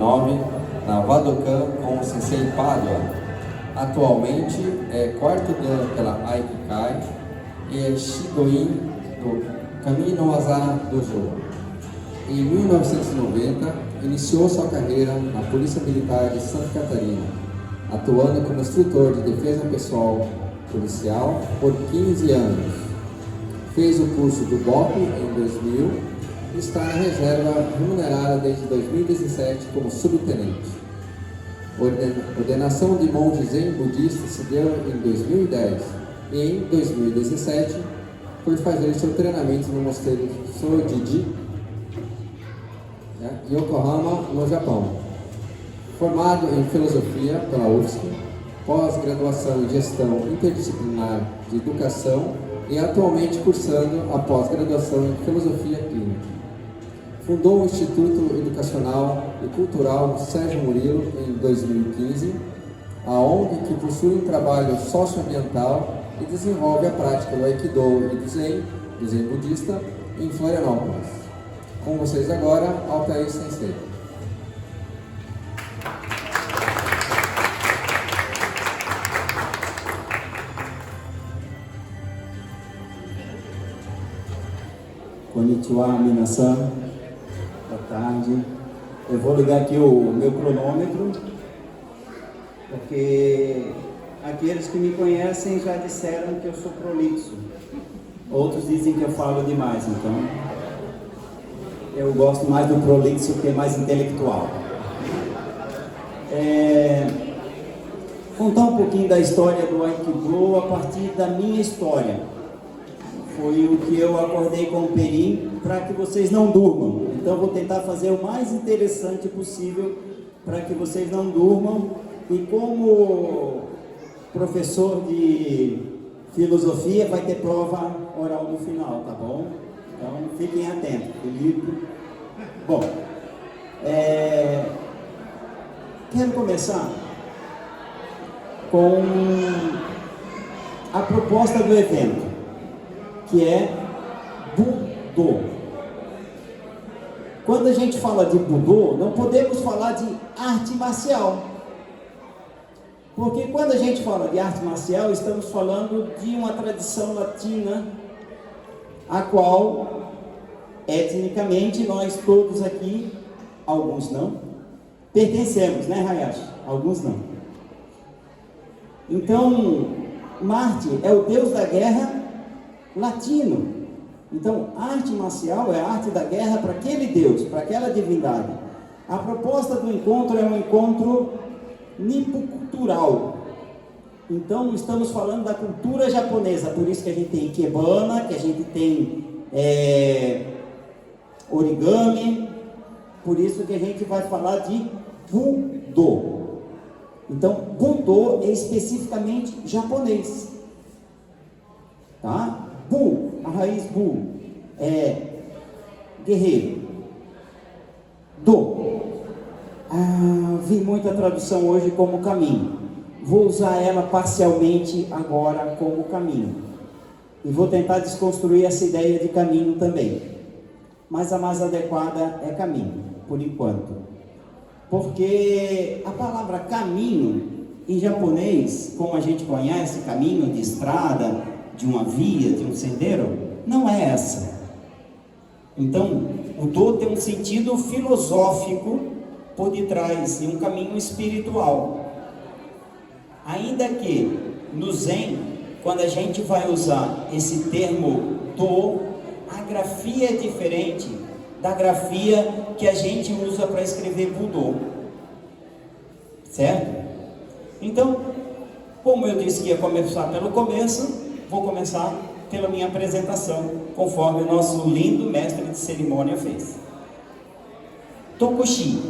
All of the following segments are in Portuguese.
2019 na Wadokan com o Sensei Padua. Atualmente é quarto dan pela Aikikai e é Shidoin do Kami no Waza Dojo. Em 1990, iniciou sua carreira na Polícia Militar de Santa Catarina, atuando como instrutor de defesa pessoal policial por 15 anos. Fez o curso do BOP em 2000 e está na reserva remunerada desde 2017 como subtenente. Ordenação de monge Zen budista se deu em 2010 e em 2017 foi fazer seu treinamento no mosteiro Sojiji, em Yokohama, no Japão. Formado em filosofia pela UFSC, pós-graduação em gestão interdisciplinar de educação e atualmente cursando a pós-graduação em filosofia clínica. Fundou o Instituto Educacional e Cultural Sérgio Murilo em 2015, a ONG que possui um trabalho socioambiental e desenvolve a prática do Aikido e do Zen budista, em Florianópolis. Com vocês agora, Altair Sensei. Konnichiwa, minasan. Boa tarde. Eu vou ligar aqui o meu cronômetro, porque aqueles que me conhecem já disseram que eu sou prolixo. Outros dizem que eu falo demais, então eu gosto mais do prolixo, que é mais intelectual. Contar um pouquinho da história do Aikido a partir da minha história. Foi o que eu acordei com o Perim para que vocês não durmam. Então vou tentar fazer o mais interessante possível para que vocês não durmam. E como professor de filosofia, vai ter prova oral no final, tá bom? Então fiquem atentos. Felipe. Bom, quero começar com a proposta do evento, que é Budô. Quando a gente fala de Budô, não podemos falar de arte marcial. Porque quando a gente fala de arte marcial, estamos falando de uma tradição latina, a qual, etnicamente, nós todos aqui, alguns não, pertencemos, né, Hayashi? Alguns não. Então, Marte é o deus da guerra latino. Então, arte marcial é a arte da guerra para aquele deus, para aquela divindade. A proposta do encontro é um encontro nipocultural. Então, estamos falando da cultura japonesa, por isso que a gente tem ikebana, que a gente tem origami, por isso que a gente vai falar de Budô. Então, Budô é especificamente japonês, tá? Bu, a raiz Bu é guerreiro. Do, vi muita tradução hoje como caminho. Vou usar ela parcialmente agora como caminho. E vou tentar desconstruir essa ideia de caminho também. Mas a mais adequada é caminho, por enquanto. Porque a palavra caminho, em japonês, como a gente conhece, caminho de estrada, de uma via, de um sendeiro, não é essa. Então, o Do tem um sentido filosófico por detrás, e um caminho espiritual. Ainda que no Zen, quando a gente vai usar esse termo Do, a grafia é diferente da grafia que a gente usa para escrever Budô, certo? Então, como eu disse que ia começar pelo começo, vou começar pela minha apresentação, conforme o nosso lindo mestre de cerimônia fez. Tokushi,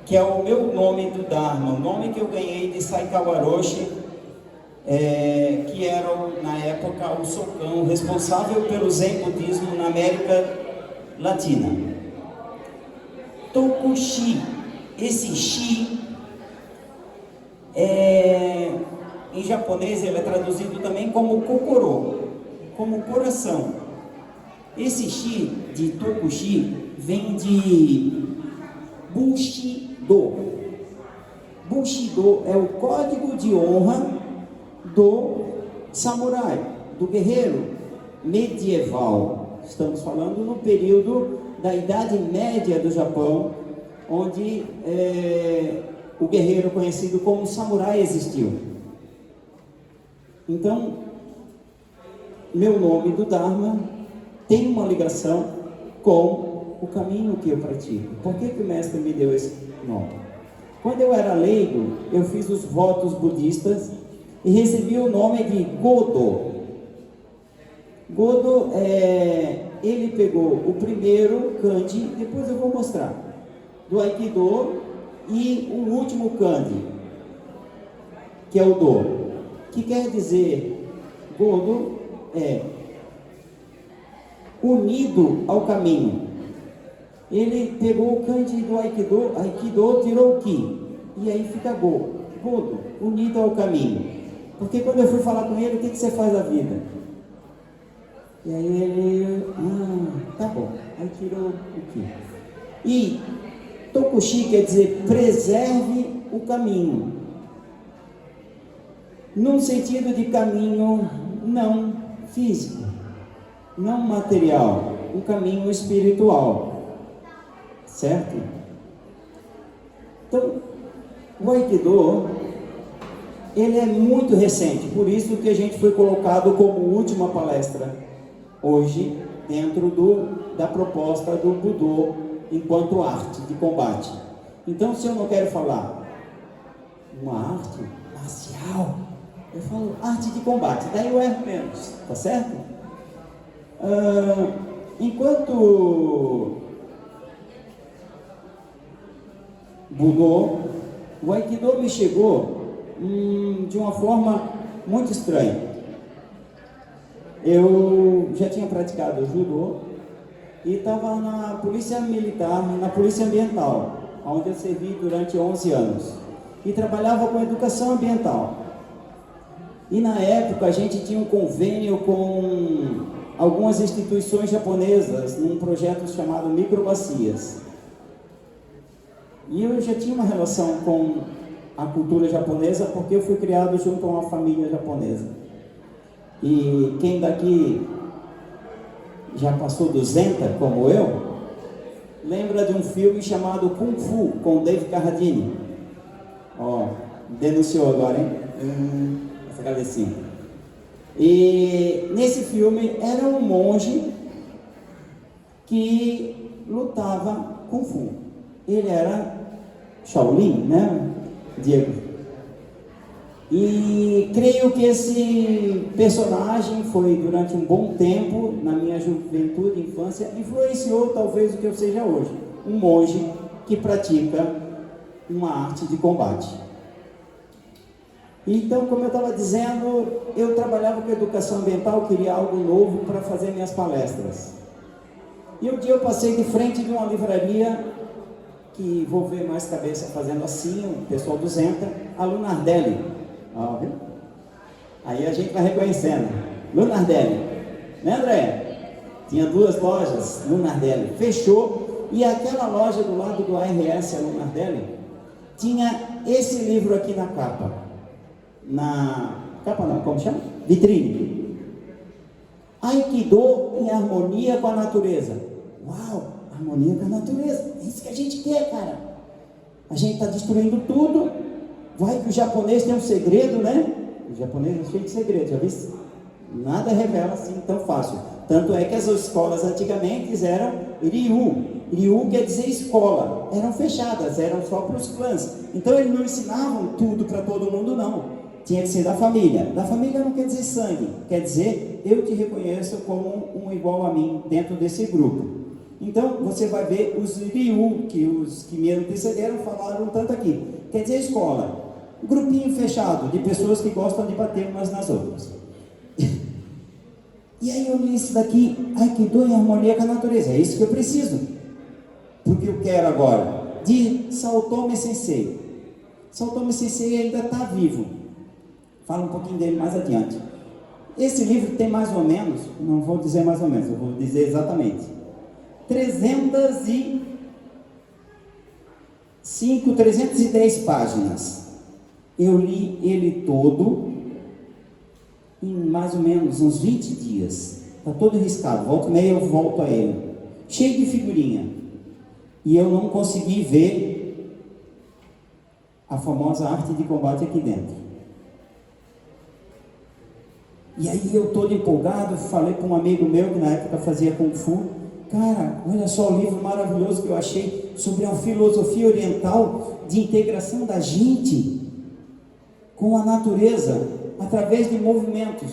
que é o meu nome do Dharma, o nome que eu ganhei de Saikawa Roshi, que era, na época, o Sokan, responsável pelo Zen budismo na América Latina. Tokushi, esse Shi, em japonês ele é traduzido também como kokoro, como coração. Esse Shi de Tokushi vem de Bushido. Bushido é o código de honra do samurai, do guerreiro medieval. Estamos falando no período da Idade Média do Japão, onde o guerreiro conhecido como samurai existiu. Então, meu nome do Dharma tem uma ligação com o caminho que eu pratico. Por que o mestre me deu esse nome? Quando eu era leigo, eu fiz os votos budistas e recebi o nome de Godo. Godo ele pegou o primeiro kanji, depois eu vou mostrar, do Aikido, e o último kanji, que é o Do, que quer dizer, Godo é unido ao caminho. Ele pegou o kanji do Aikido, tirou o Ki, e aí fica Godo, unido ao caminho. Porque quando eu fui falar com ele, o que você faz da vida? E aí ele, tá bom, aí tirou o Ki. E Tokushi quer dizer preserve o caminho, num sentido de caminho não físico, não material, um caminho espiritual, certo? Então, o Aikido, ele é muito recente, por isso que a gente foi colocado como última palestra hoje, dentro da proposta do Budô, enquanto arte de combate. Então, se eu não quero falar uma arte marcial, eu falo arte de combate, daí eu erro menos, tá certo? Enquanto Budô, o Aikido me chegou de uma forma muito estranha. Eu já tinha praticado judô e estava na polícia militar, na polícia ambiental, onde eu servi durante 11 anos e trabalhava com educação ambiental. E na época a gente tinha um convênio com algumas instituições japonesas num projeto chamado Microbacias. E eu já tinha uma relação com a cultura japonesa porque eu fui criado junto a uma família japonesa. E quem daqui já passou do Zenta, como eu, lembra de um filme chamado Kung Fu, com Dave Carradine. Denunciou agora, hein? Essa cabecinha. E nesse filme era um monge que lutava Kung Fu. Ele era Shaolin, né, Diego? E creio que esse personagem foi, durante um bom tempo, na minha juventude e infância, influenciou talvez o que eu seja hoje, um monge que pratica uma arte de combate. Então, como eu estava dizendo, eu trabalhava com educação ambiental, queria algo novo para fazer minhas palestras. E um dia eu passei de frente de uma livraria, que vou ver mais cabeça fazendo assim, o pessoal do Zenta, a Lunardelli. Viu? Aí a gente vai reconhecendo. Lunardelli, né, André? Tinha 2 lojas, Lunardelli, fechou, e aquela loja do lado do ARS, a Lunardelli, tinha esse livro aqui na capa. Na capa não, como chama? Vitrine. Aikido em harmonia com a natureza. Uau, harmonia com a natureza, é isso que a gente quer, cara. A gente está destruindo tudo. Vai que o japonês tem um segredo, né? O japonês é cheio de segredo, já viu? Nada revela assim tão fácil. Tanto é que as escolas antigamente eram Ryu. Ryu quer dizer escola. Eram fechadas, eram só para os clãs. Então eles não ensinavam tudo para todo mundo, não. Tinha que ser da família. Da família não quer dizer sangue. Quer dizer, eu te reconheço como um igual a mim dentro desse grupo. Então, você vai ver os Ryu, que os que me antecederam falaram tanto aqui. Quer dizer escola. Grupinho fechado de pessoas que gostam de bater umas nas outras. E aí eu li isso daqui, Aikido em harmonia com a natureza. É isso que eu preciso. Porque eu quero agora. De Saotome Sensei. Saotome Sensei ainda está vivo. Fala um pouquinho dele mais adiante. Esse livro tem mais ou menos, não vou dizer mais ou menos, eu vou dizer exatamente, 300 e 310 páginas. Eu li ele todo em mais ou menos uns 20 dias. Está todo riscado, volta e meia eu volto a ele. Cheio de figurinha. E eu não consegui ver a famosa arte de combate aqui dentro. E aí eu todo empolgado, falei para um amigo meu que na época fazia Kung Fu: cara, olha só o livro maravilhoso que eu achei sobre a filosofia oriental de integração da gente com a natureza através de movimentos.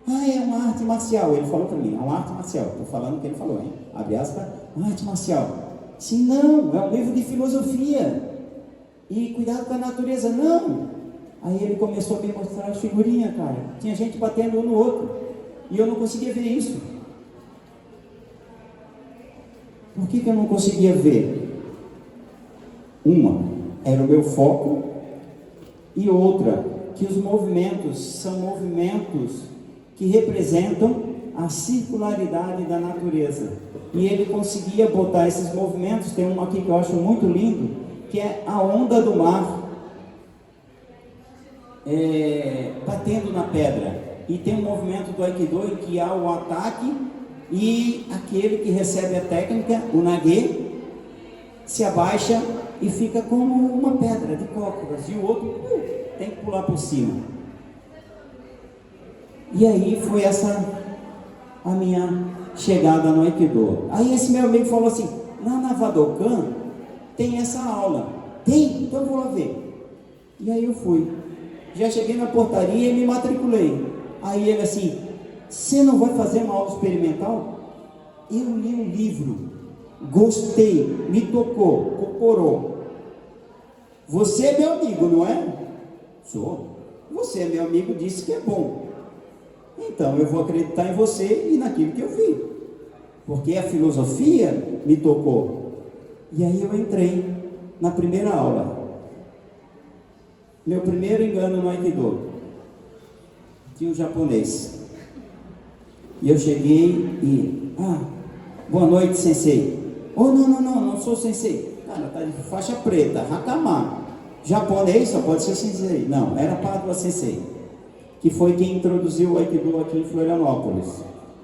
Ah, é uma arte marcial. Ele falou para mim, é uma arte marcial. Estou falando o que ele falou, hein? Abre aspas, uma arte marcial. Sim, não, é um livro de filosofia. E cuidado com a natureza, não. Aí ele começou a me mostrar as figurinhas, cara. Tinha gente batendo um no outro. E eu não conseguia ver isso. Por que eu não conseguia ver? Uma, era o meu foco. E outra, que os movimentos são movimentos que representam a circularidade da natureza. E ele conseguia botar esses movimentos. Tem um aqui que eu acho muito lindo, que é a onda do mar batendo na pedra. E tem um movimento do Aikido em que há o ataque e aquele que recebe a técnica, o Nage, se abaixa e fica como uma pedra de cócoras, e o outro tem que pular por cima. E aí foi essa a minha chegada no Aikido. Aí esse meu amigo falou assim: na Navadokan tem essa aula. Tem? Então eu vou lá ver. E aí eu fui. Já cheguei na portaria e me matriculei. Aí ele assim: você não vai fazer uma aula experimental? Eu li um livro, gostei, me tocou, corporou. Você é meu amigo, não é? Sou. Você é meu amigo, disse que é bom. Então eu vou acreditar em você e naquilo que eu vi, porque a filosofia me tocou. E aí eu entrei na primeira aula. Meu primeiro engano no Aikido, tinha um japonês. E eu cheguei e: boa noite, sensei. Oh, não sou sensei. Cara, tá de faixa preta, Hakama. Japonês só pode ser sensei. Não, era Padua Sensei, que foi quem introduziu o Aikido aqui em Florianópolis.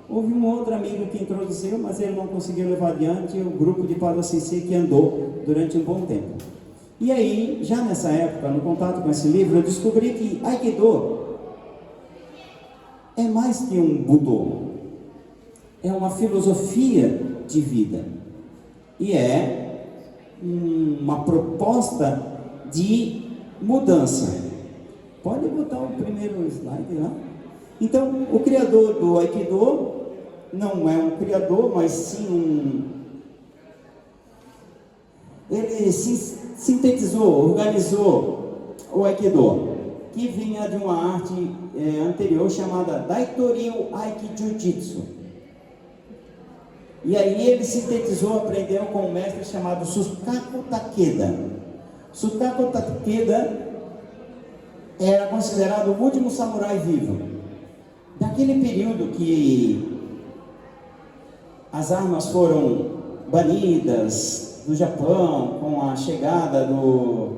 Houve um outro amigo que introduziu, mas ele não conseguiu levar adiante o grupo de Padua Sensei que andou durante um bom tempo. E aí, já nessa época, no contato com esse livro, eu descobri que Aikido é mais que um Budô. É uma filosofia de vida. E é uma proposta de mudança. Pode botar o primeiro slide lá. Então, o criador do Aikido não é um criador, mas sim ele sintetizou, organizou o Aikido, que vinha de uma arte anterior chamada Daitoryu Aiki Jiu-Jitsu. E aí ele sintetizou, aprendeu com um mestre chamado Sukaku Takeda. Sukaku Takeda era considerado o último samurai vivo. Daquele período que as armas foram banidas do Japão com a chegada do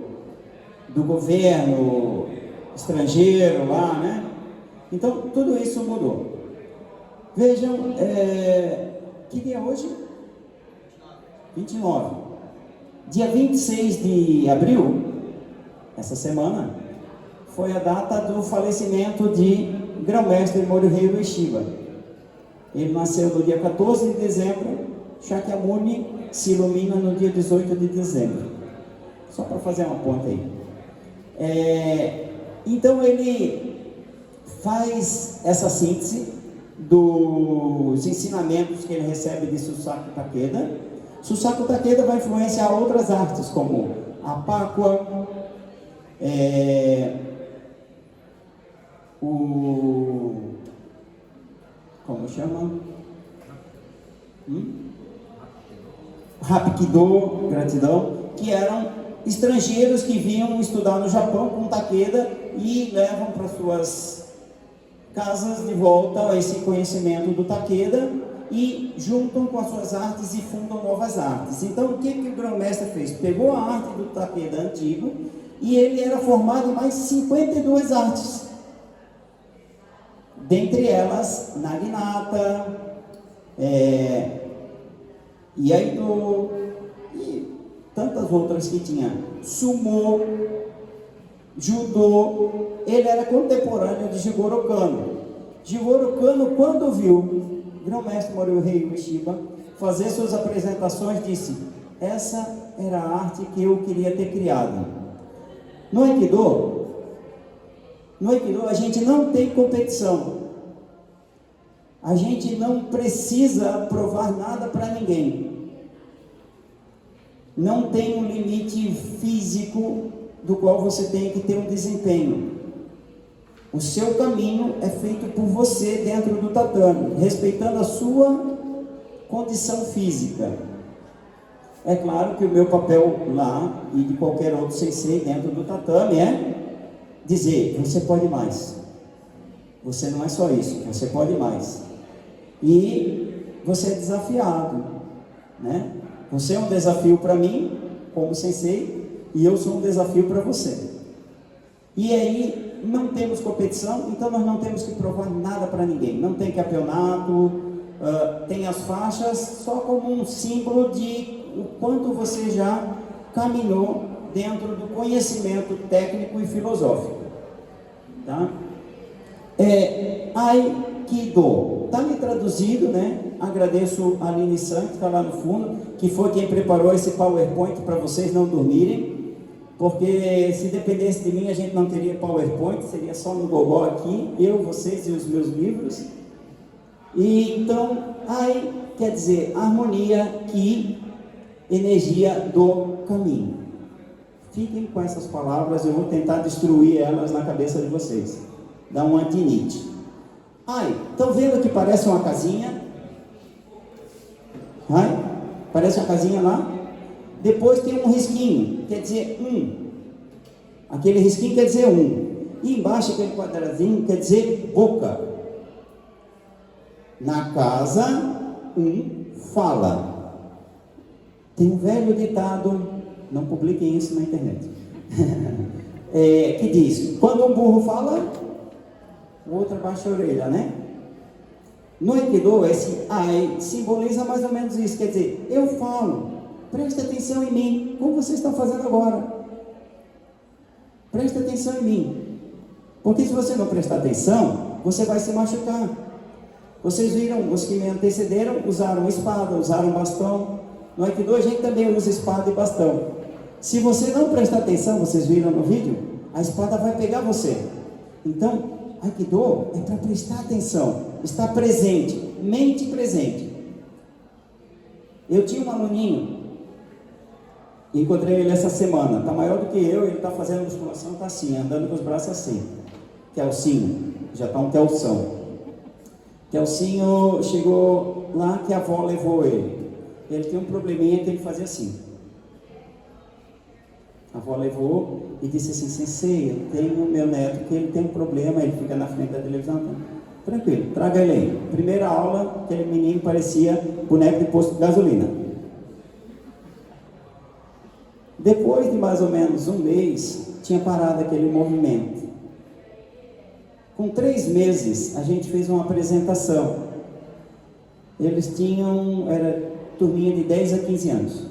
governo estrangeiro lá, né? Então tudo isso mudou. Vejam, que dia é hoje? 29. Dia 26 de abril, essa semana, foi a data do falecimento de Grão-Mestre Morihei Ueshiba. Ele nasceu no dia 14 de dezembro, Shakyamuni se ilumina no dia 18 de dezembro. Só para fazer uma ponta aí. Então ele faz essa síntese dos ensinamentos que ele recebe de Susaku Takeda. Susaku Takeda vai influenciar outras artes, como a Pakua, como chama? Hapkido, gratidão, que eram estrangeiros que vinham estudar no Japão com Takeda e levam para suas casas de volta esse conhecimento do Takeda e juntam com as suas artes e fundam novas artes. Então, o que o grão-mestre fez? Pegou a arte do Takeda antigo e ele era formado em mais 52 artes. Dentre elas, Naginata, Iaido e tantas outras que tinha. Sumo, Judô. Ele era contemporâneo de Jigoro Kano. Jigoro Kano, quando viu o grão-mestre Morihei Ueshiba fazer suas apresentações, disse: essa era a arte que eu queria ter criado. No Aikido a gente não tem competição. A gente não precisa provar nada para ninguém. Não tem um limite físico do qual você tem que ter um desempenho. O seu caminho é feito por você dentro do tatame, respeitando a sua condição física. É claro que o meu papel lá e de qualquer outro sensei dentro do tatame é dizer: você pode mais. Você não é só isso, você pode mais. E você é desafiado, né? Você é um desafio para mim, como sensei, e eu sou um desafio para você. E aí, não temos competição, então nós não temos que provar nada para ninguém. Não tem campeonato, tem as faixas só como um símbolo de o quanto você já caminhou dentro do conhecimento técnico e filosófico. Tá? Aikido. Está me traduzido, né? Agradeço a Aline San, que está lá no fundo, que foi quem preparou esse PowerPoint para vocês não dormirem, porque se dependesse de mim a gente não teria PowerPoint, seria só no gogó aqui, eu, vocês e os meus livros. E então, Ai quer dizer harmonia, Ki, energia do caminho. Fiquem com essas palavras, eu vou tentar destruir elas na cabeça de vocês. Dá um antinite. Ai, estão vendo que parece uma casinha? Ai, parece uma casinha lá? Depois tem um risquinho, quer dizer Aquele risquinho quer dizer E embaixo aquele quadradinho quer dizer boca. Na casa, fala. Tem um velho ditado, não publiquem isso na internet, que diz: quando um burro fala, o outro abaixa a orelha, né? No Aikido, esse Ai simboliza mais ou menos isso, quer dizer, eu falo, presta atenção em mim, como vocês estão fazendo agora. Presta atenção em mim, porque se você não prestar atenção, você vai se machucar. Vocês viram, os que me antecederam usaram espada, usaram bastão. No Aikido a gente também usa espada e bastão. Se você não prestar atenção, vocês viram no vídeo, a espada vai pegar você. Então, Aikido é para prestar atenção, estar presente, mente presente. Eu tinha um aluninho, encontrei ele essa semana, está maior do que eu, ele está fazendo musculação, está assim, andando com os braços assim, Kelsinho, já está um Kelção. Kelsinho chegou lá que a avó levou ele. Ele tem um probleminha que ele fazia assim. A avó levou e disse assim: sensei, eu tenho meu neto que ele tem um problema, ele fica na frente da televisão. Tranquilo, traga ele aí. Primeira aula, aquele menino parecia boneco de posto de gasolina. Depois de mais ou menos um mês, tinha parado aquele movimento. Com 3 meses, a gente fez uma apresentação. Eles tinham, era turminha de 10 a 15 anos.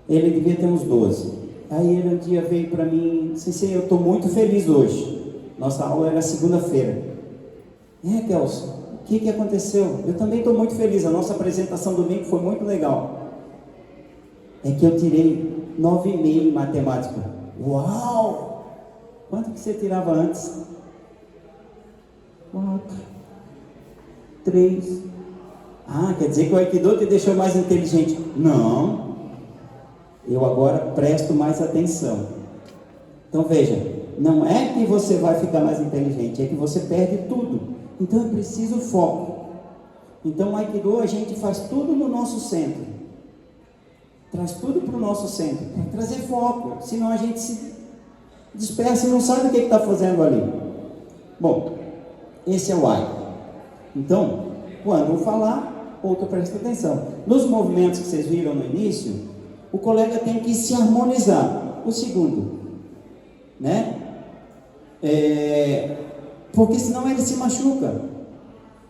Ele devia ter uns 12. Aí ele um dia veio para mim: sensei, eu estou muito feliz hoje. Nossa aula era segunda-feira. Kelson, o que aconteceu? Eu também estou muito feliz, a nossa apresentação domingo foi muito legal. É que eu tirei 9,5 em matemática. Uau! Quanto que você tirava antes? 4, 3. Quer dizer que o Aikido te deixou mais inteligente? Não. Eu agora presto mais atenção. Então veja, não é que você vai ficar mais inteligente, é que você perde tudo. Então é preciso foco. Então o Aikido a gente faz tudo no nosso centro. Traz tudo para o nosso centro, para trazer foco. Senão a gente se dispersa e não sabe o que está fazendo ali. Bom, esse é o Ai. Então, quando eu falar, outro presta atenção. Nos movimentos que vocês viram no início, o colega tem que se harmonizar. O segundo, né? Porque senão ele se machuca.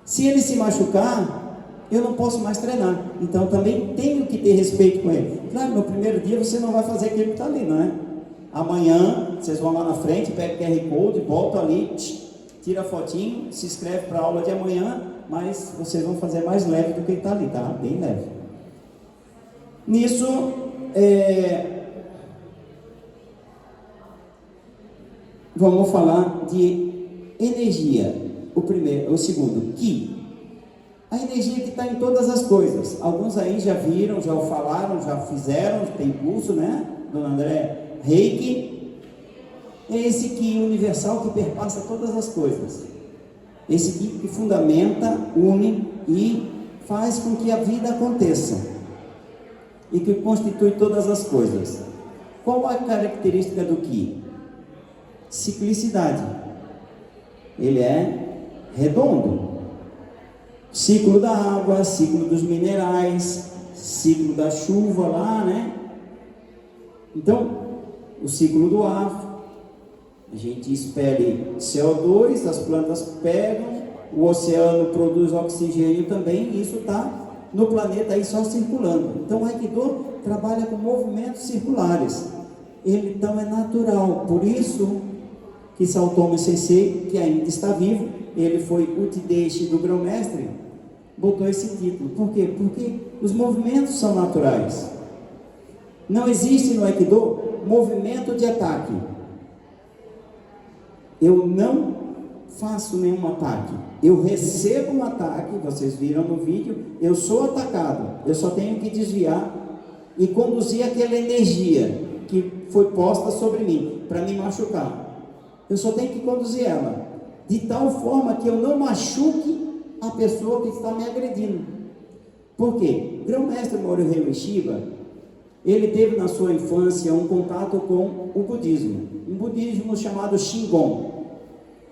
Se ele se machucar, eu não posso mais treinar. Então também tenho que ter respeito com ele. Claro, no primeiro dia você não vai fazer aquilo que está ali, não é? Amanhã vocês vão lá na frente, pega o QR Code, volta ali, tira a fotinho, se inscreve para a aula de amanhã, mas vocês vão fazer mais leve do que está ali, tá? Bem leve. Nisso, vamos falar de energia. O segundo, Ki. A energia que está em todas as coisas. Alguns aí já viram, já falaram, já fizeram, tem curso, né? Dona André, Reiki. É esse Ki universal que perpassa todas as coisas. Esse Ki que fundamenta, une e faz com que a vida aconteça. E que constitui todas as coisas. Qual a característica do Ki? Ciclicidade. Ele é redondo. Ciclo da água, ciclo dos minerais, ciclo da chuva lá, né? Então, o ciclo do ar, a gente expele CO2, as plantas pegam, o oceano produz oxigênio também, e isso está no planeta aí só circulando. Então o Aikido trabalha com movimentos circulares. Ele então é natural, por isso que Saotome Sensei, que ainda está vivo, ele foi Uchideshi do grão-mestre, botou esse título. Por quê? Porque os movimentos são naturais. Não existe no Aikido movimento de ataque. Eu não faço nenhum ataque. Eu recebo um ataque, vocês viram no vídeo, eu sou atacado. Eu só tenho que desviar e conduzir aquela energia que foi posta sobre mim, para me machucar. Eu só tenho que conduzir ela, de tal forma que eu não machuque a pessoa que está me agredindo. Por quê? O grão-mestre Morihei Ueshiba, ele teve na sua infância um contato com o budismo, um budismo chamado Shingon.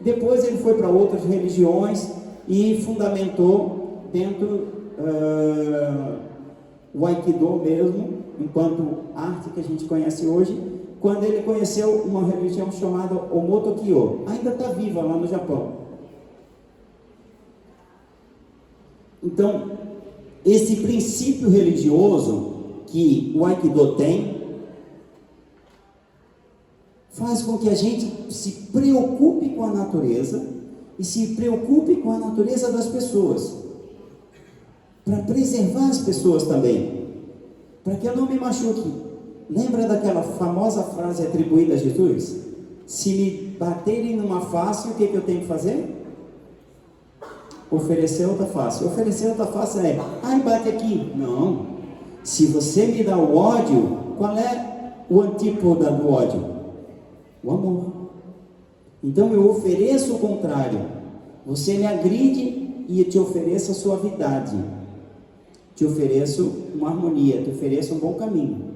Depois ele foi para outras religiões e fundamentou dentro o Aikido mesmo, enquanto arte que a gente conhece hoje, quando ele conheceu uma religião chamada Omoto-kyo, ainda está viva lá no Japão. Então, esse princípio religioso que o Aikido tem, faz com que a gente se preocupe com a natureza e se preocupe com a natureza das pessoas, para preservar as pessoas também, para que eu não me machuque. Lembra daquela famosa frase atribuída a Jesus? Se me baterem numa face, o que eu tenho que fazer? Oferecer outra face. Oferecer outra face é, ai, bate aqui. Não. Se você me dá o ódio, qual é o antípoda do ódio? O amor. Então eu ofereço o contrário. Você me agride e eu te ofereço a suavidade. Te ofereço uma harmonia, te ofereço um bom caminho.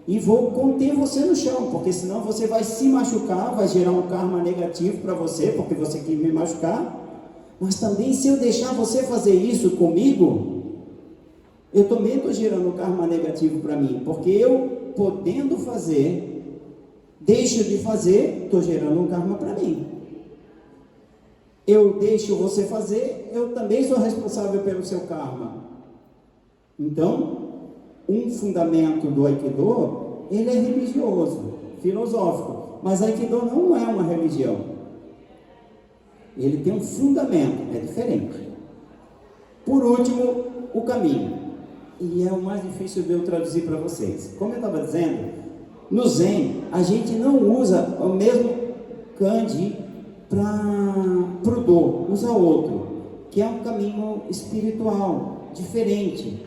E vou conter você no chão, porque senão você vai se machucar, vai gerar um karma negativo para você, porque você quis me machucar. Mas também se eu deixar você fazer isso comigo, eu também estou gerando um karma negativo para mim, porque eu, podendo fazer, deixo de fazer, estou gerando um karma para mim. Eu deixo você fazer, eu também sou responsável pelo seu karma. Então, um fundamento do Aikido, ele é religioso, filosófico, mas Aikido não é uma religião. Ele tem um fundamento, é diferente. Por último, o caminho. E é o mais difícil de eu traduzir para vocês. Como eu estava dizendo, no Zen, a gente não usa o mesmo kanji para o Do, usa outro, que é um caminho espiritual, diferente.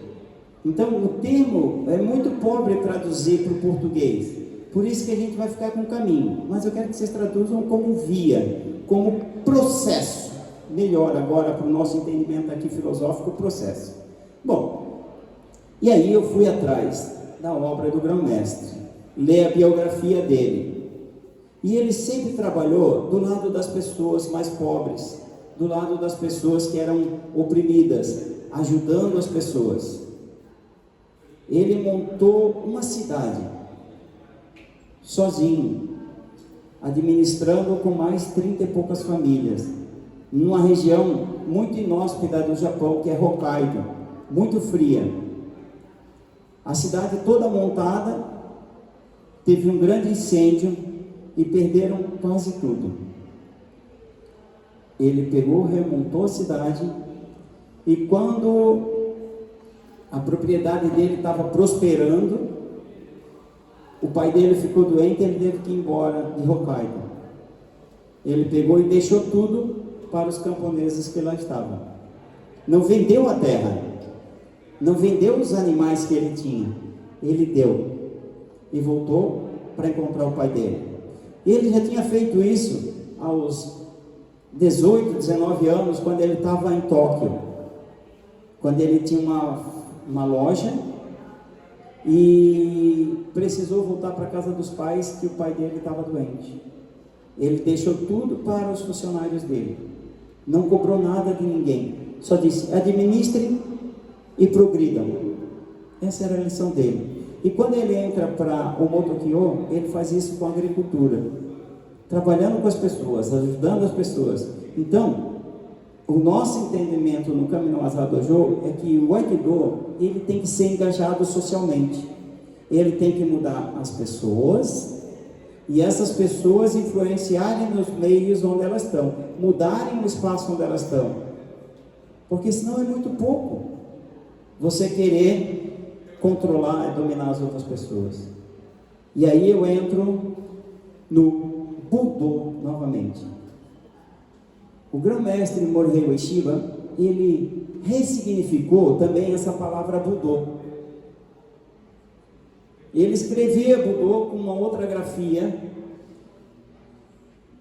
Então, o termo é muito pobre traduzir para o português. Por isso que a gente vai ficar com caminho. Mas eu quero que vocês traduzam como via, como processo. Melhor agora para o nosso entendimento aqui filosófico, processo. Bom, e aí eu fui atrás da obra do grão-mestre, ler a biografia dele. E ele sempre trabalhou do lado das pessoas mais pobres, do lado das pessoas que eram oprimidas, ajudando as pessoas. Ele montou uma cidade, sozinho, administrando com mais 30 e poucas famílias, numa região muito inóspita do Japão, que é Hokkaido, muito fria. A cidade toda montada, teve um grande incêndio e perderam quase tudo. Ele pegou, remontou a cidade, e quando a propriedade dele estava prosperando, o pai dele ficou doente e ele teve que ir embora de Hokkaido. Ele pegou e deixou tudo para os camponeses que lá estavam. Não vendeu a terra, não vendeu os animais que ele tinha, ele deu e voltou para encontrar o pai dele. Ele já tinha feito isso aos 18, 19 anos, quando ele estava em Tóquio, quando ele tinha uma loja e precisou voltar para a casa dos pais, que o pai dele estava doente. Ele deixou tudo para os funcionários dele, não cobrou nada de ninguém, só disse: administrem e progridam. Essa era a lição dele. E quando ele entra para o Motokyo, ele faz isso com a agricultura, trabalhando com as pessoas, ajudando as pessoas. Então, o nosso entendimento no Kaminowaza Dojo é que o Aikido, ele tem que ser engajado socialmente. Ele tem que mudar as pessoas, e essas pessoas influenciarem nos meios onde elas estão, mudarem o espaço onde elas estão. Porque senão é muito pouco você querer controlar e dominar as outras pessoas. E aí eu entro no Budô novamente. O grão-mestre Morihei Ueshiba, ele ressignificou também essa palavra Budô. Ele escrevia Budô com uma outra grafia,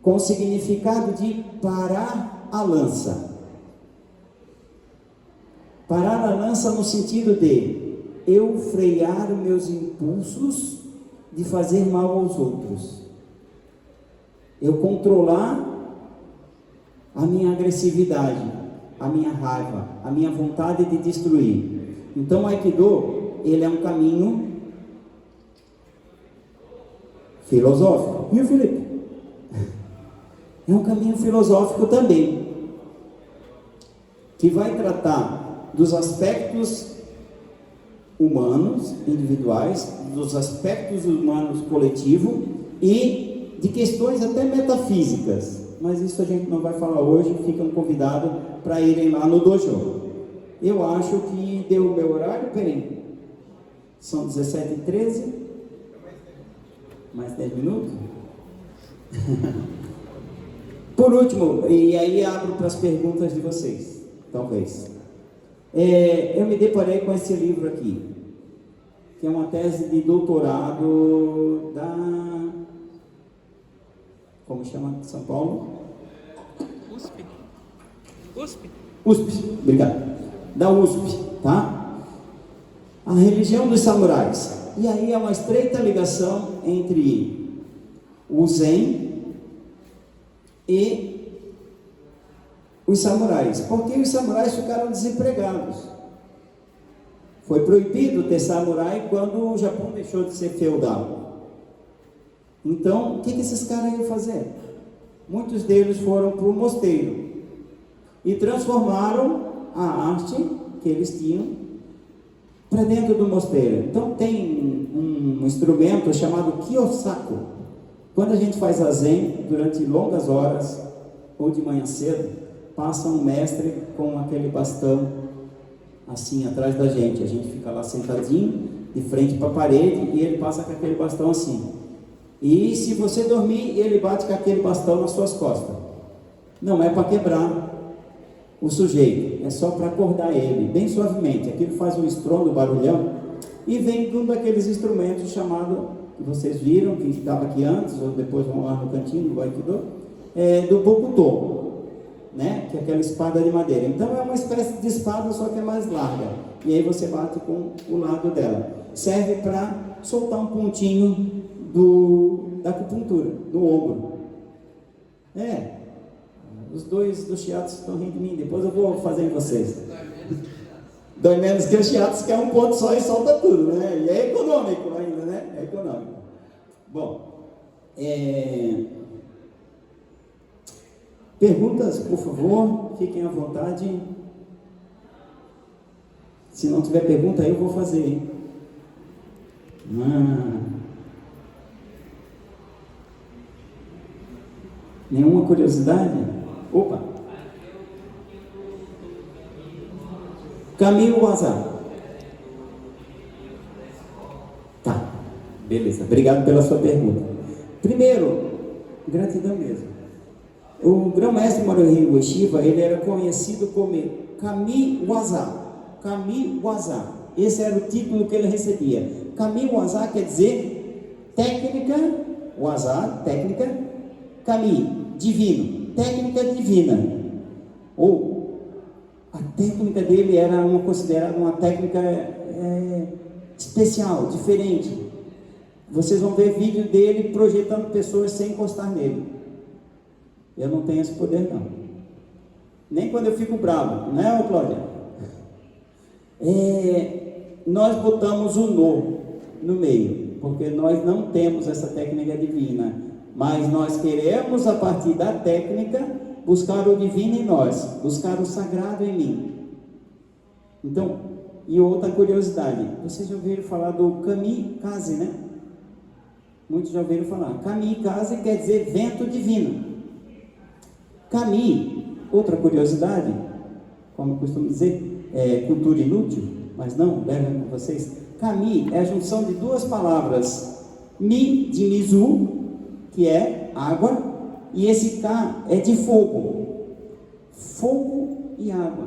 com o significado de parar a lança. Parar a lança no sentido de eu frear os meus impulsos de fazer mal aos outros. Eu controlar a minha agressividade, a minha raiva, a minha vontade de destruir. Então o Aikido, ele é um caminho filosófico. Viu, Felipe? É um caminho filosófico também, que vai tratar dos aspectos humanos, individuais, dos aspectos humanos coletivos e de questões até metafísicas. Mas isso a gente não vai falar hoje, ficam convidados para irem lá no dojo. Eu acho que deu o meu horário, peraí. São 17h13. Mais 10 minutos? Por último, e aí abro para as perguntas de vocês, talvez. Eu me deparei com esse livro aqui, que é uma tese de doutorado da... Como chama? São Paulo? USP, obrigado. Da USP, tá? A religião dos samurais. E aí há uma estreita ligação entre o Zen e os samurais. Porque os samurais ficaram desempregados. Foi proibido ter samurai quando o Japão deixou de ser feudal. Então, o que esses caras iam fazer? Muitos deles foram para o mosteiro e transformaram a arte que eles tinham para dentro do mosteiro. Então, tem um instrumento chamado Kyosaku. Quando a gente faz a Zen, durante longas horas, ou de manhã cedo, passa um mestre com aquele bastão assim atrás da gente. A gente fica lá sentadinho, de frente para a parede, e ele passa com aquele bastão assim. E se você dormir, ele bate com aquele bastão nas suas costas. Não é para quebrar o sujeito, é só para acordar ele, bem suavemente. Aquilo faz um estrondo, barulhão, e vem de um daqueles instrumentos chamado, que vocês viram, que estava aqui antes, ou depois vão lá no cantinho do Aikido, do Bokuto, né? Que é aquela espada de madeira. Então é uma espécie de espada, só que é mais larga, e aí você bate com o lado dela. Serve para soltar um pontinho da acupuntura, do ombro. Os dois do chiatos estão rindo de mim, depois eu vou fazer em vocês. Dói menos que o shiatsu, que é um ponto só e solta tudo, né? E é econômico ainda, né? É econômico. Bom, perguntas, por favor, fiquem à vontade. Se não tiver pergunta, eu vou fazer, hein? Nenhuma curiosidade? Opa! Kami Waza. Tá, beleza. Obrigado pela sua pergunta. Primeiro, gratidão mesmo. O grão-mestre Morihei Ueshiba, ele era conhecido como Kami Waza. Kami Waza. Esse era o título que ele recebia. Kami Waza quer dizer técnica, Waza, técnica, Kami, divino, técnica divina. Ou a técnica dele era considerada uma técnica especial, diferente. Vocês vão ver vídeo dele projetando pessoas sem encostar nele. Eu não tenho esse poder, não. Nem quando eu fico bravo, né, Cláudia? Nós botamos o no meio, porque nós não temos essa técnica divina, mas nós queremos, a partir da técnica, buscar o divino em nós, buscar o sagrado em mim. Então, e outra curiosidade, vocês já ouviram falar do kamikaze, né? Muitos já ouviram falar. Kamikaze quer dizer vento divino. Kami, outra curiosidade, como eu costumo dizer, cultura inútil, mas não, levem com vocês. Kami é a junção de duas palavras, mi de mizu, que é água, e esse ka é de fogo. Fogo e água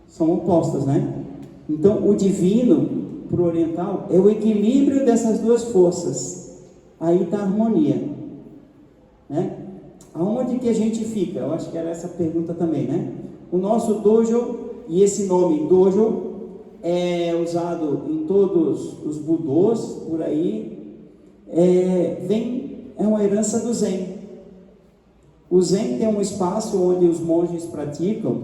são opostas, né? Então, o divino, para o oriental, é o equilíbrio dessas duas forças. Aí está a harmonia, né? Aonde que a gente fica? Eu acho que era essa pergunta também, né? O nosso dojo, e esse nome dojo é usado em todos os budôs por aí, é uma herança do Zen. O Zen tem um espaço onde os monges praticam,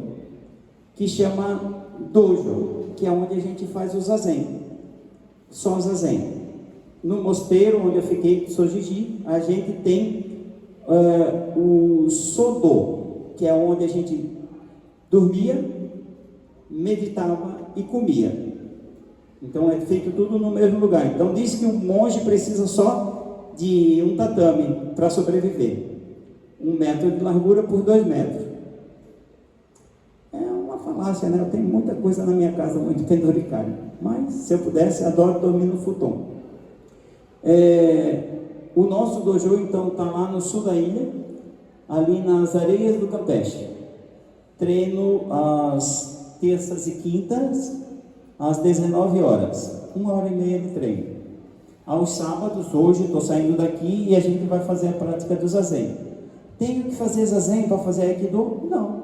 que chama dojo, que é onde a gente faz o zazen, só zazen. No mosteiro onde eu fiquei, Sojiji, a gente tem o Sodo, que é onde a gente dormia, meditava e comia. Então é feito tudo no mesmo lugar. Então diz que o monge precisa só de um tatame para sobreviver. 1 metro de largura por 2 metros. É uma falácia, né? Eu tenho muita coisa na minha casa muito penduricária, mas se eu pudesse, adoro dormir no futon. O nosso dojo então está lá no sul da ilha, ali nas areias do Campeche. Treino às terças e quintas, às 19 horas, 1h30 de treino. Aos sábados, hoje estou saindo daqui e a gente vai fazer a prática do zazen. Tenho que fazer zazen para fazer aikido? Não.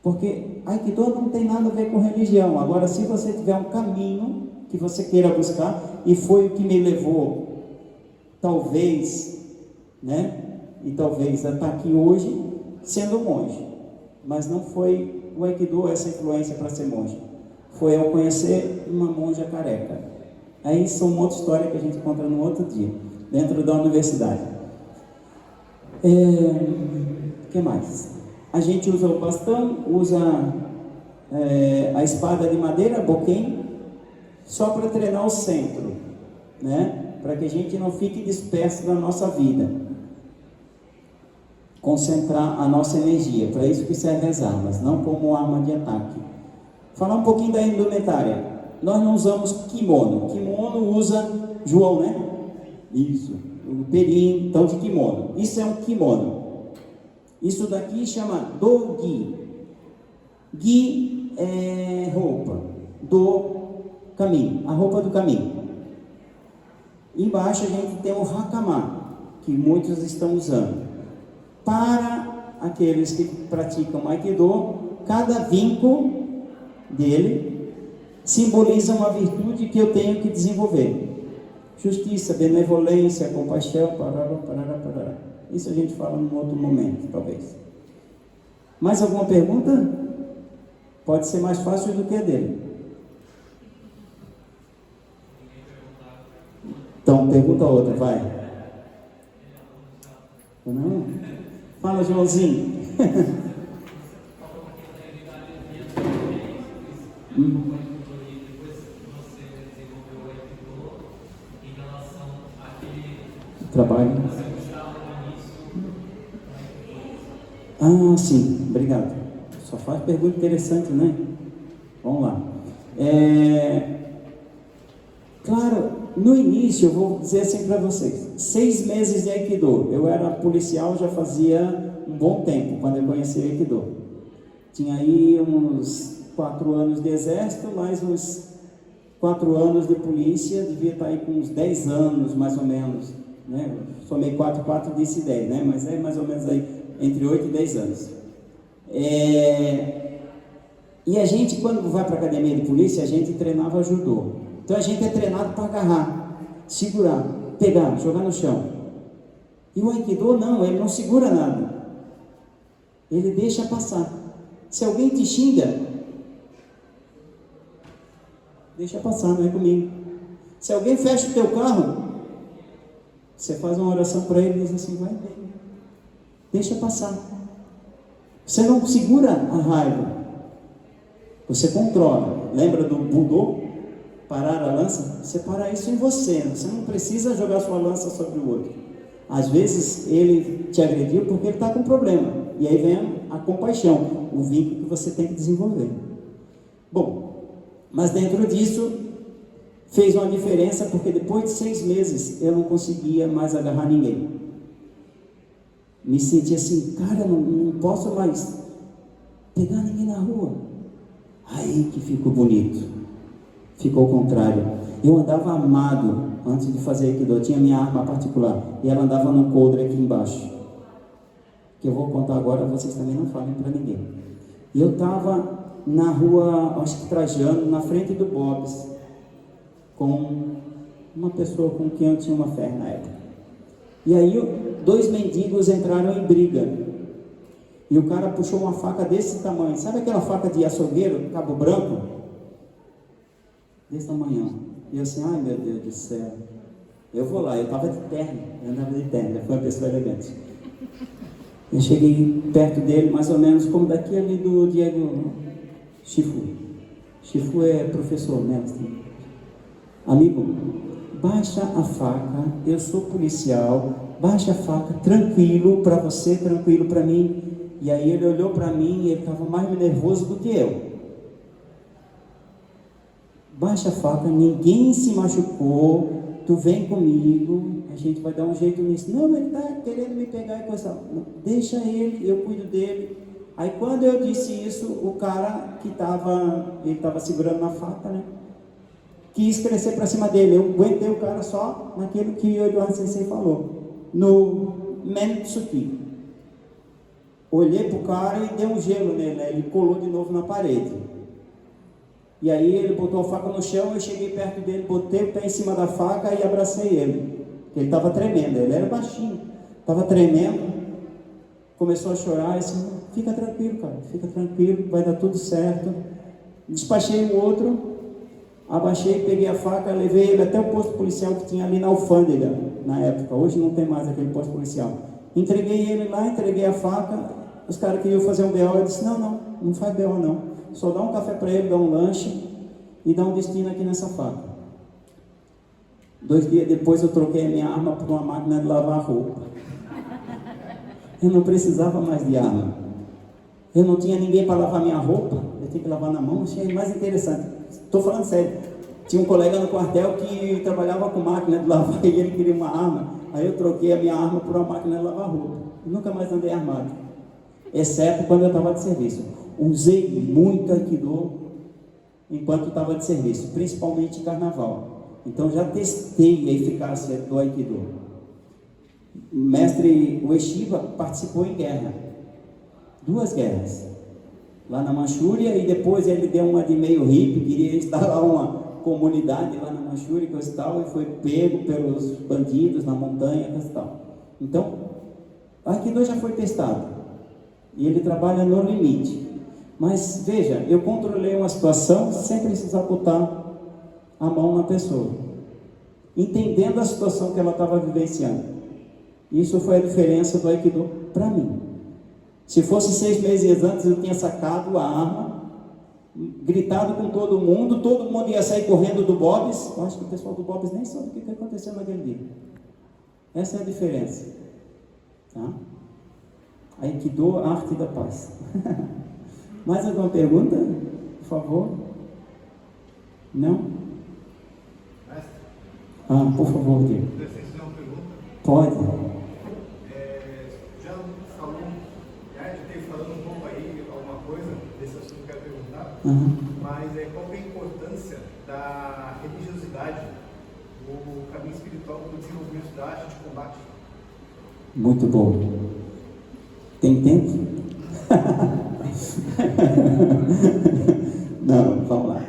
Porque aikido não tem nada a ver com religião. Agora, se você tiver um caminho que você queira buscar, e foi o que me levou, talvez, né? E talvez a estar aqui hoje sendo monge. Mas não foi o aikido essa influência para ser monge. Foi ao conhecer uma monja careca. Aí isso é uma outra história que a gente encontra no outro dia, dentro da universidade. O que mais? A gente usa o bastão, usa a espada de madeira, boken, só para treinar o centro, né? Para que a gente não fique disperso na nossa vida. Concentrar a nossa energia, para isso que servem as armas, não como arma de ataque. Falar um pouquinho da indumentária. Nós não usamos kimono. Kimono usa João, né? Isso. O perim, então, de kimono. Isso é um kimono. Isso daqui chama do-gi. Gi é roupa do caminho, a roupa do caminho. Embaixo a gente tem o hakama, que muitos estão usando. Para aqueles que praticam aikido, cada vinco dele simboliza uma virtude que eu tenho que desenvolver. Justiça, benevolência, compaixão, parará. Isso a gente fala num outro momento, talvez. Mais alguma pergunta? pode ser mais fácil do que a dele. Então, pergunta outra, vai. Não? Fala, Joãozinho. Trabalho. Ah, sim, obrigado. Só faz pergunta interessante, né? Vamos lá. Claro, no início, eu vou dizer assim para vocês, 6 meses de Aikido. Eu era policial já fazia um bom tempo, quando eu conheci Aikido. Tinha aí uns 4 anos de exército, mais uns 4 anos de polícia, devia estar aí com uns 10 anos, mais ou menos, né? Somei 4, disse 10, né? Mas é mais ou menos aí, entre 8 e 10 anos. E a gente, quando vai para a academia de polícia, a gente treinava judô. Então a gente é treinado para agarrar, segurar, pegar, jogar no chão. E o Aikido não, ele não segura nada. Ele deixa passar. Se alguém te xinga, deixa passar, não é comigo. Se alguém fecha o teu carro, você faz uma oração para ele e diz assim, vai bem, deixa passar. Você não segura a raiva, você controla. Lembra do Budô? Parar a lança? Você para isso em você. Você não precisa jogar sua lança sobre o outro. Às vezes ele te agrediu porque ele está com problema. E aí vem a compaixão, o vínculo que você tem que desenvolver. Bom, mas dentro disso fez uma diferença, porque depois de 6 meses eu não conseguia mais agarrar ninguém. Me senti assim, cara, não posso mais pegar ninguém na rua. Aí que ficou bonito. Ficou ao contrário. Eu andava armado antes de fazer Aikido. Eu tinha minha arma particular. E ela andava no coldre aqui embaixo. Que eu vou contar agora, vocês também não falem para ninguém. E eu estava na rua, acho que Trajano, na frente do Bob's, com uma pessoa com quem eu tinha uma fé na época. E aí 2 mendigos entraram em briga. E o cara puxou uma faca desse tamanho. Sabe aquela faca de açougueiro, cabo branco? Desse tamanho. E eu assim, ai meu Deus do céu. Eu vou lá, eu estava de terno. Eu andava de terno, já foi uma pessoa elegante. Eu cheguei perto dele, mais ou menos como daqui ali do Diego Chifu. Chifu é professor, mestre. Amigo, baixa a faca, eu sou policial, baixa a faca, tranquilo para você, tranquilo para mim. E aí ele olhou para mim e ele estava mais nervoso do que eu. Baixa a faca, ninguém se machucou, tu vem comigo, a gente vai dar um jeito nisso. Não, ele está querendo me pegar e coisa. Deixa ele, eu cuido dele. Aí quando eu disse isso, o cara que estava segurando na faca, né? Quis crescer para cima dele. Eu aguentei o cara só naquilo que o Eduardo Sensei falou, no Mentsuki. Olhei para o cara e dei um gelo nele, né? Ele colou de novo na parede. E aí ele botou a faca no chão, eu cheguei perto dele, botei o pé em cima da faca e abracei ele. Ele estava tremendo, ele era baixinho, estava tremendo, começou a chorar, e disse, fica tranquilo, cara, fica tranquilo, vai dar tudo certo. Despachei o outro, abaixei, peguei a faca, levei ele até o posto policial que tinha ali na alfândega, na época. Hoje não tem mais aquele posto policial. Entreguei ele lá, entreguei a faca, os caras queriam fazer um BO, eu disse, não faz BO não. Só dá um café para ele, dá um lanche e dá um destino aqui nessa faca. 2 dias depois eu troquei a minha arma por uma máquina de lavar roupa. Eu não precisava mais de arma. Eu não tinha ninguém para lavar minha roupa, eu tinha que lavar na mão, achei mais interessante. Estou falando sério. Tinha um colega no quartel que trabalhava com máquina de lavar e ele queria uma arma. Aí eu troquei a minha arma por uma máquina de lavar roupa. Nunca mais andei armado, exceto quando eu estava de serviço. Usei muito Aikido enquanto estava de serviço, principalmente em carnaval. Então já testei a eficácia do Aikido. O mestre Ueshiba participou em guerra, 2 guerras, lá na Manchúria, e depois ele deu uma de meio hippie, queria instalar uma comunidade lá na Manchúria e tal, e foi pego pelos bandidos na montanha e tal. Então, o Aikido já foi testado e ele trabalha no limite. Mas veja, eu controlei uma situação sem precisar botar a mão na pessoa, entendendo a situação que ela estava vivenciando. Isso foi a diferença do Aikido para mim. Se fosse 6 meses antes, eu tinha sacado a arma, gritado com todo mundo ia sair correndo do Bob's. Eu acho que o pessoal do Bob's nem sabe o que aconteceu naquele dia. Essa é a diferença, tá? Aikido, arte da paz. Mais alguma pergunta? Por favor? Não? Por favor, Diego. Deixa eu uma pergunta. Pode. Já falou, já tem falando um pouco aí, alguma coisa desse assunto que eu quero perguntar, mas qual que é a importância da religiosidade no caminho espiritual para o desenvolvimento da arte de combate? Muito bom. Tem tempo? Não, vamos lá.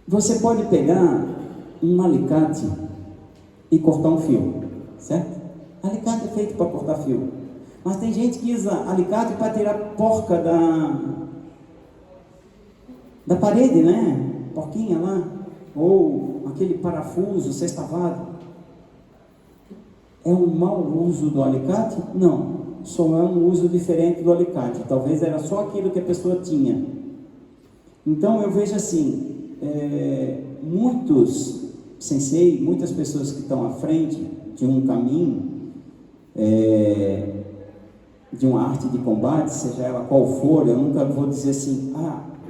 Você pode pegar um alicate e cortar um fio, certo? Alicate é feito para cortar fio, mas tem gente que usa alicate para tirar porca da parede, né? Porquinha lá, ou aquele parafuso sextavado. É um mau uso do alicate? Não, só é um uso diferente do alicate. Talvez era só aquilo que a pessoa tinha. Então eu vejo assim, muitos sensei, muitas pessoas que estão à frente de um caminho, de uma arte de combate, seja ela qual for, eu nunca vou dizer assim,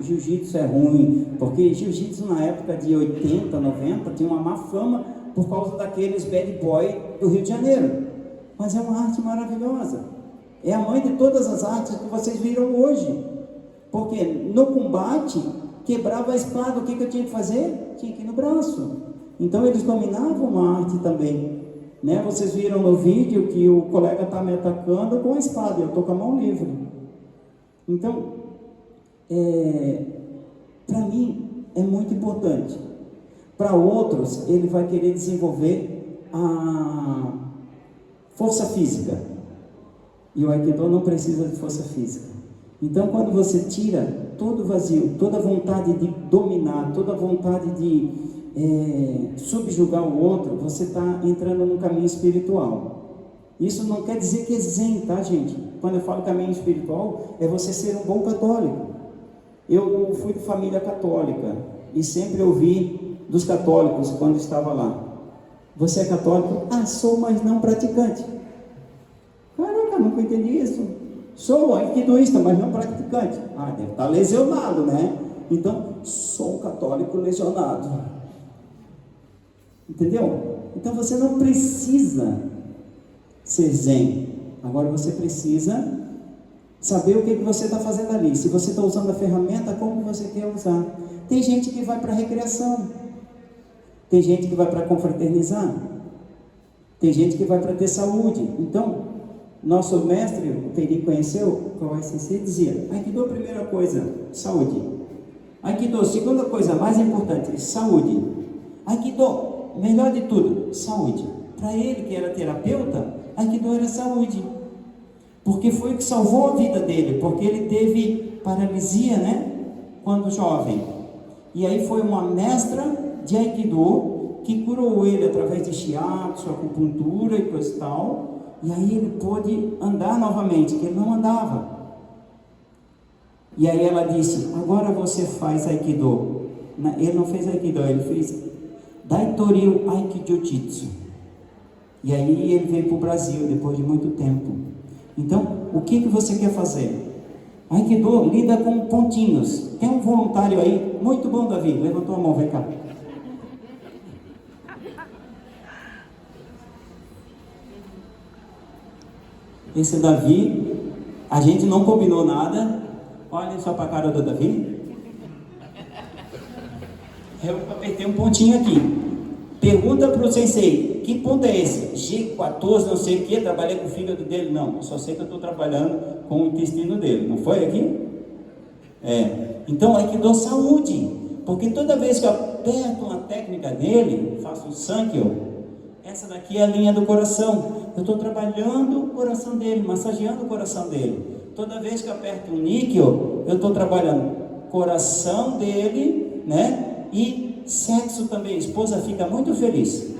jiu-jitsu é ruim, porque jiu-jitsu na época de 80, 90 tinha uma má fama por causa daqueles bad boy do Rio de Janeiro, mas é uma arte maravilhosa, é a mãe de todas as artes que vocês viram hoje, porque no combate quebrava a espada, o que eu tinha que fazer? Tinha que ir no braço. Então eles dominavam a arte também, né? Vocês viram no vídeo que o colega está me atacando com a espada, eu estou com a mão livre. Então, para mim é muito importante. Para outros, ele vai querer desenvolver a força física, e o Aikido não precisa de força física. Então, quando você tira todo o vazio, toda a vontade de dominar, toda a vontade de subjugar o outro, você está entrando num caminho espiritual. Isso não quer dizer que é zen, tá, gente? Quando eu falo caminho espiritual, é você ser um bom católico. Eu fui de família católica e sempre ouvi dos católicos quando estava lá: você é católico? Sou, mas não praticante. Caraca, nunca entendi isso. Sou aikidoísta, mas não praticante. Deve estar lesionado, né? Então, sou um católico lesionado. Entendeu? Então você não precisa ser zen. Agora você precisa saber o que você está fazendo ali. Se você está usando a ferramenta, como você quer usar. Tem gente que vai para recreação. Tem gente que vai para confraternizar. Tem gente que vai para ter saúde. Então, nosso mestre, o Teiri conheceu, o Kawai Sensei, dizia: Aikido, primeira coisa, saúde. Aikido, segunda coisa mais importante, saúde. Aikido, melhor de tudo, saúde. Para ele, que era terapeuta, Aikido era saúde. Porque foi o que salvou a vida dele, porque ele teve paralisia, né? Quando jovem. E aí foi uma mestra de Aikido que curou ele através de shiatsu, acupuntura e coisa e tal. E aí ele pôde andar novamente, que ele não andava. E aí ela disse: agora você faz Aikido. Ele não fez Aikido, ele fez Daitoryu Aikijujitsu. E aí ele veio para o Brasil depois de muito tempo. Então, o que você quer fazer? Aikido lida com pontinhos. Tem um voluntário aí, muito bom, Davi, levantou a mão, vem cá. Esse Davi, a gente não combinou nada. Olhem só para a cara do Davi. Eu apertei um pontinho aqui. Pergunta para o sensei: que ponto é esse? G14, não sei o que, trabalhei com o fígado dele. Não, eu só sei que eu estou trabalhando com o intestino dele. Não foi aqui? Então é que dou saúde. Porque toda vez que eu aperto uma técnica nele, faço o Sankyo, essa daqui é a linha do coração. Eu estou trabalhando o coração dele, massageando o coração dele. Toda vez que eu aperto um níquel, eu estou trabalhando coração dele, né? E sexo também. A esposa fica muito feliz.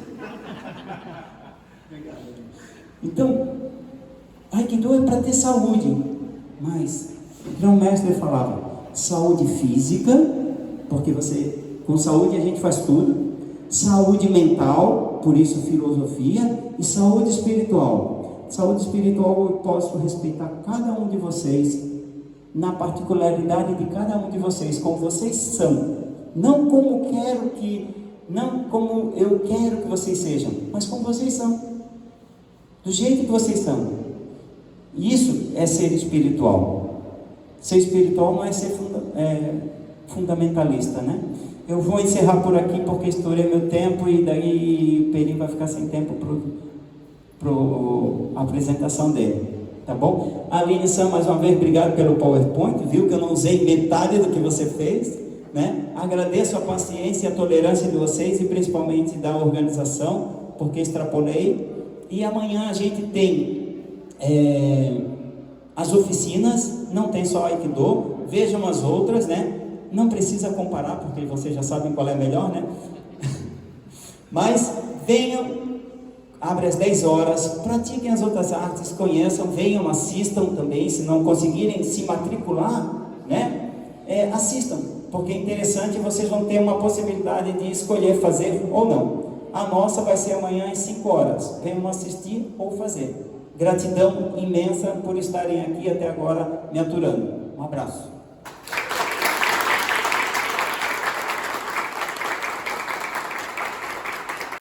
Então, Aikido é para ter saúde. Mas, então o mestre falava, saúde física, porque com saúde a gente faz tudo. Saúde mental, por isso filosofia, e saúde espiritual. Saúde espiritual, eu posso respeitar cada um de vocês, na particularidade de cada um de vocês, como vocês são, não como eu quero que vocês sejam, mas como vocês são, do jeito que vocês são. Isso é ser espiritual. Ser espiritual não é ser fundamentalista, né? Eu vou encerrar por aqui porque estourei meu tempo e daí o Peri vai ficar sem tempo para a apresentação dele, tá bom? Aline Sam, mais uma vez, obrigado pelo PowerPoint, viu que eu não usei metade do que você fez, né? Agradeço a paciência e a tolerância de vocês e principalmente da organização, porque extrapolei. E amanhã a gente tem as oficinas, não tem só Aikido, vejam as outras, né? Não precisa comparar, porque vocês já sabem qual é melhor, né? Mas venham, abre às 10 horas, pratiquem as outras artes, conheçam, venham, assistam também, se não conseguirem se matricular, né? Assistam, porque é interessante, vocês vão ter uma possibilidade de escolher fazer ou não. A nossa vai ser amanhã às 5 horas, venham assistir ou fazer. Gratidão imensa por estarem aqui até agora me aturando. Um abraço.